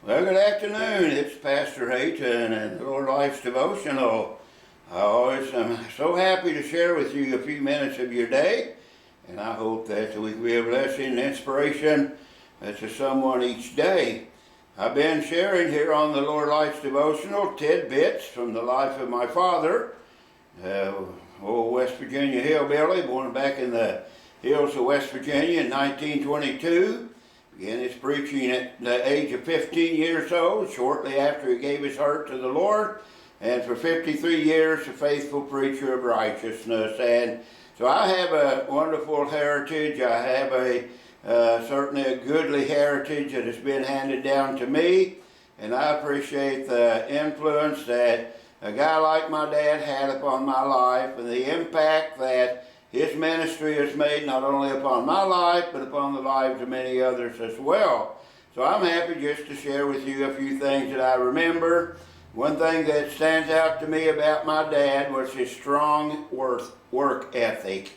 Well, good afternoon. It's Pastor Hayton and the Lord Life's Devotional. I always am so happy to share with you a few minutes of your day, and I hope that we can be a blessing and inspiration to someone each day. I've been sharing here on the Lord Life's Devotional tidbits from the life of my father, old West Virginia hillbilly, born back in the hills of West Virginia in 1922. Began his preaching at the age of 15 years old, shortly after he gave his heart to the Lord, and for 53 years a faithful preacher of righteousness. And so I have a wonderful heritage. I have certainly a goodly heritage that has been handed down to me, and I appreciate the influence that a guy like my dad had upon my life and the impact that his ministry has made not only upon my life, but upon the lives of many others as well. So I'm happy just to share with you a few things that I remember. One thing that stands out to me about my dad was his strong work ethic.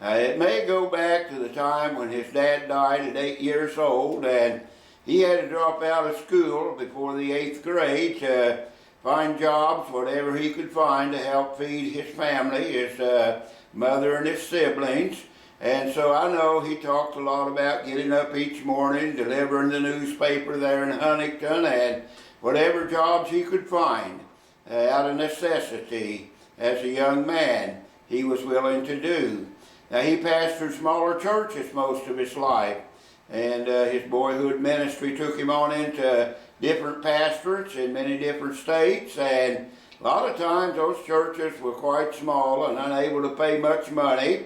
It may go back to the time when his dad died at 8 years old, and he had to drop out of school before the 8th grade to find jobs, whatever he could find, to help feed his family, his mother and his siblings. And so I know he talked a lot about getting up each morning, delivering the newspaper there in Huntington, and whatever jobs he could find out of necessity as a young man, he was willing to do. Now, he pastored smaller churches most of his life, and his boyhood ministry took him on into different pastorates in many different states, and a lot of times those churches were quite small and unable to pay much money.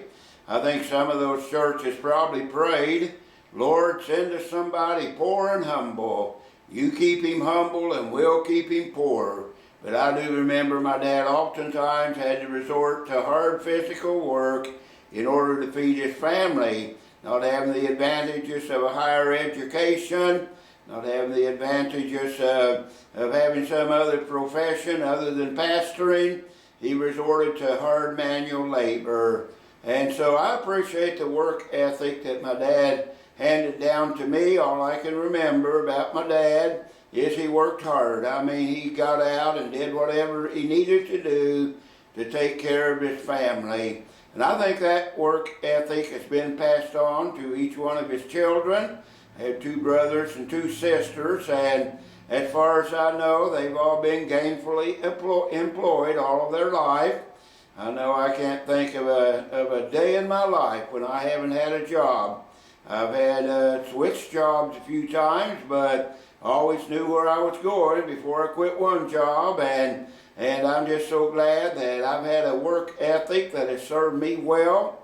I think some of those churches probably prayed, "Lord, send us somebody poor and humble. You keep him humble and we'll keep him poor." But I do remember my dad oftentimes had to resort to hard physical work in order to feed his family, not having the advantages of a higher education, not having the advantages of having some other profession other than pastoring. He resorted to hard manual labor. And so I appreciate the work ethic that my dad handed down to me. All I can remember about my dad is he worked hard. I mean, he got out and did whatever he needed to do to take care of his family. And I think that work ethic has been passed on to each one of his children. I have 2 brothers and 2 sisters, and as far as I know, they've all been gainfully employed all of their life. I know I can't think of a day in my life when I haven't had a job. I've had switched jobs a few times, but I always knew where I was going before I quit one job, and I'm just so glad that I've had a work ethic that has served me well.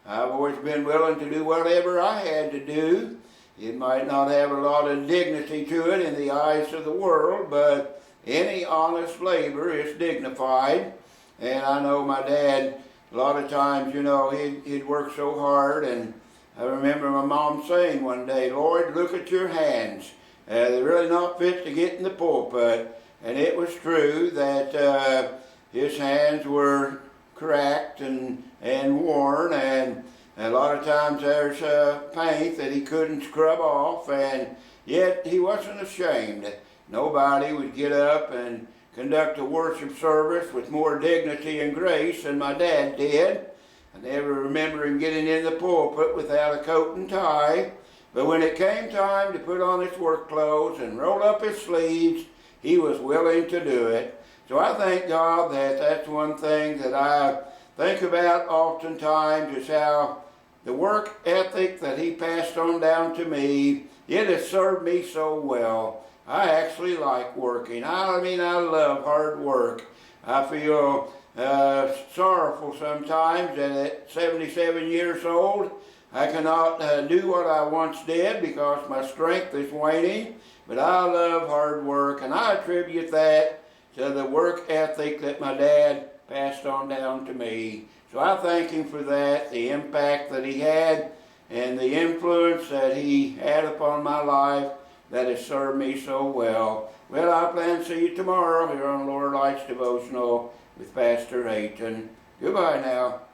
I've always been willing to do whatever I had to do. It might not have a lot of dignity to it in the eyes of the world, but any honest labor is dignified. And I know my dad, a lot of times, he'd work so hard, and I remember my mom saying one day, "Lord, look at your hands. They're really not fit to get in the pulpit." And it was true that his hands were cracked and worn, and a lot of times there's paint that he couldn't scrub off, and yet he wasn't ashamed. Nobody would get up and conduct a worship service with more dignity and grace than my dad did. I never remember him getting in the pulpit without a coat and tie, but when it came time to put on his work clothes and roll up his sleeves, he was willing to do it. So I thank God that that's one thing that I think about oftentimes, is how the work ethic that he passed on down to me, it has served me so well. I actually like working. I love hard work. I feel sorrowful sometimes that at 77 years old, I cannot do what I once did because my strength is waning. But I love hard work, and I attribute that to the work ethic that my dad passed on down to me. So I thank him for that, the impact that he had, and the influence that he had upon my life that has served me so well. Well, I plan to see you tomorrow here on Lord Life's Devotional with Pastor Hayton. Goodbye now.